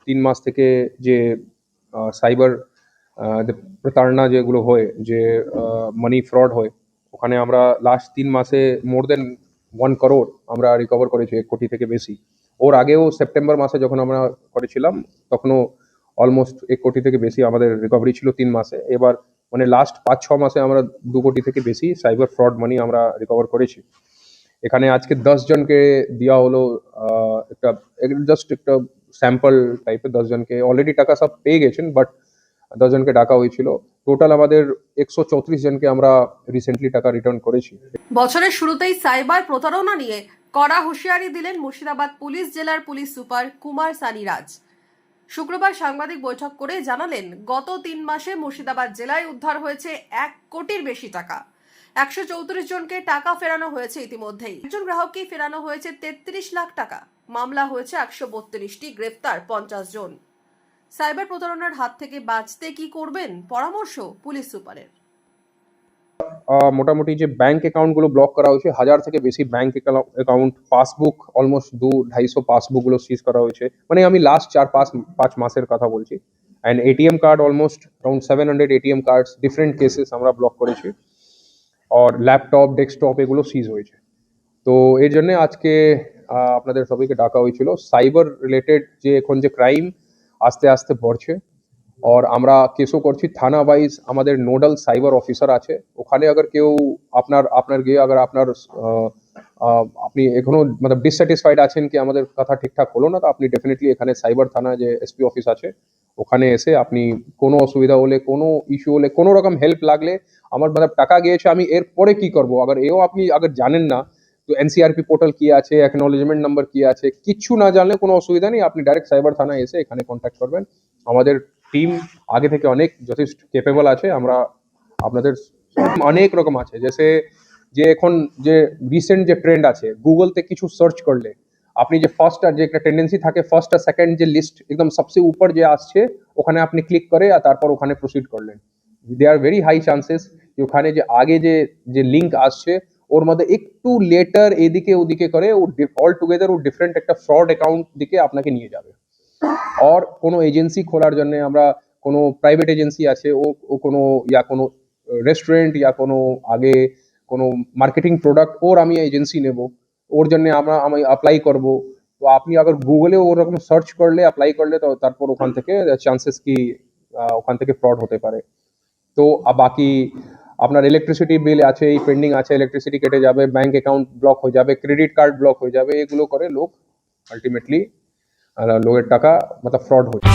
3 মাস থেকে যে সাইবার প্রতারণা যেগুলো হয়, যে মানি ফ্রড হয়, ওখানে আমরা লাস্ট 3 মাসে মোর দেন 1 crore আমরা রিকভার করেছি, 1 কোটি থেকে বেশি। ওর আগেও সেপ্টেম্বর মাসে যখন আমরা করেছিলাম তখনও অলমোস্ট 1 কোটি থেকে বেশি আমাদের রিকভারি ছিল 3 মাসে। এবার মানে লাস্ট 5-6 মাসে আমরা 2 কোটি থেকে বেশি সাইবার ফ্রড মানি আমরা রিকভার করেছি। এখানে আজকে 10 জনকে দেওয়া হলো, একটা জাস্ট একটা স্যাম্পল টাইপের। 10 জনকে অলরেডি টাকা সব পেয়ে গেছেন, বাট 10 জনকে ডাকা হয়েছিল। টোটাল আমাদের 134 জনকে আমরা রিসেন্টলি টাকা রিটার্ন করেছি। বছরের শুরুতেই সাইবার প্রতারণা নিয়ে কড়া হুঁশিয়ারি দিলেন মুর্শিদাবাদ পুলিশ জেলার পুলিশ সুপার কুমার সানি রাজ। শুক্রবার সাংবাদিক বৈঠক করে জানালেন, গত 3 মাসে মুর্শিদাবাদ জেলায় উদ্ধার হয়েছে 1 কোটির বেশি টাকা। 134 জনকে টাকা ফেরানো হয়েছে ইতিমধ্যেই। একজন গ্রাহককেই ফেরানো হয়েছে 33 লাখ টাকা। মামলা হয়েছে 132টি, গ্রেফতার 50 জন। সাইবার প্রতারণার হাত থেকে বাঁচতে কি করবেন, পরামর্শ পুলিশ সুপারের। মোটামুটি যে ব্যাংক অ্যাকাউন্টগুলো ব্লক করা হয়েছে, 1000 থেকে বেশি ব্যাংক অ্যাকাউন্ট, পাসবুক অলমোস্ট 200-250 পাসবুকগুলো সিজ করা হয়েছে। মানে আমি লাস্ট 4-5 মাসের কথা বলছি। And ATM card almost around 700 ATM cards different cases আমরা ব্লক করেছি। আর ল্যাপটপ, ডেস্কটপ এগুলো সিজ হয়েছে। তো এর জন্য আজকে আপনাদের সবাইকে ডাকা হয়েছিল। সাইবার রিলেটেড যে এখন যে ক্রাইম আস্তে আস্তে বাড়ছে, और আমরা কেসও করছি থানা ওয়াইজ। আমাদের নোডাল সাইবার অফিসার আছে, ওখানে अगर কেউ আপনার গিয়ে अगर আপনার আপনি এখনো মানে ডিসস্যাটিসফাইড আছেন কি আমাদের কথা ঠিকঠাক হলো না, তো আপনি ডেফিনেটলি এখানে সাইবার থানা যে এসপি অফিস আছে ওখানে এসে আপনি কোনো অসুবিধা হলে, কোনো ইস্যু হলে, কোনো রকম হেল্প লাগলে, আমার মানে টাকা গিয়েছে আমি এর পরে কি করব, अगर এও আপনি জানেন না, তো এনসিআরপি পোর্টাল কি আছে, অ্যাকনোলেজমেন্ট নাম্বার কি আছে, কিছু না জানলে কোনো অসুবিধা নেই, আপনি ডাইরেক্ট সাইবার থানায় এসে এখানে কন্ট্যাক্ট করবেন। আমাদের টিম আগে থেকে অনেক যথেষ্ট কেপেবল আছে। আমরা আপনাদের অনেক রকম আছে, জেসে যে এখন যে রিসেন্ট যে ট্রেন্ড আছে, গুগলতে কিছু সার্চ করলে আপনি যে ফার্স্ট আর যে একটা টেন্ডেন্সি থাকে, ফার্স্ট আর সেকেন্ড যে লিস্ট একদম সবসে উপর যে আসছে ওখানে আপনি ক্লিক করে আর তারপর ওখানে প্রসিড করলেন, দে আর ভেরি হাই চান্সেস যে ওখানে যে আগে যে লিঙ্ক আসছে ওর মধ্যে একটু লেটার এদিকে ওদিকে করে ও অল টুগেদার ও ডিফারেন্ট একটা ফ্রড অ্যাকাউন্ট দিকে আপনাকে নিয়ে যাবে। और কোনো এজেন্সি খোলার জন্য আমরা কোনো প্রাইভেট এজেন্সি আছে, ও কোনো কোনো রেস্টুরেন্ট কোনো আগে কোনো মার্কেটিং প্রোডাক্ট ওর আমি এজেন্সি নেব, ওর জন্য আমি অ্যাপ্লাই করব। তো আপনি अगर গুগলে ওরকম সার্চ করলে, অ্যাপ্লাই করলে, তো তারপর ওখান থেকে চান্সেস কি ওখান থেকে ফ্রড হতে পারে। তো বাকি আপনার ইলেকট্রিসিটি বিল আছে, এই পেন্ডিং আছে, ইলেকট্রিসিটি কেটে যাবে, ব্যাংক অ্যাকাউন্ট ব্লক হয়ে যাবে, ক্রেডিট কার্ড ব্লক হয়ে যাবে, এগুলো করে লোক আলটিমেটলি লোকের টাকা ফ্রড হচ্ছে।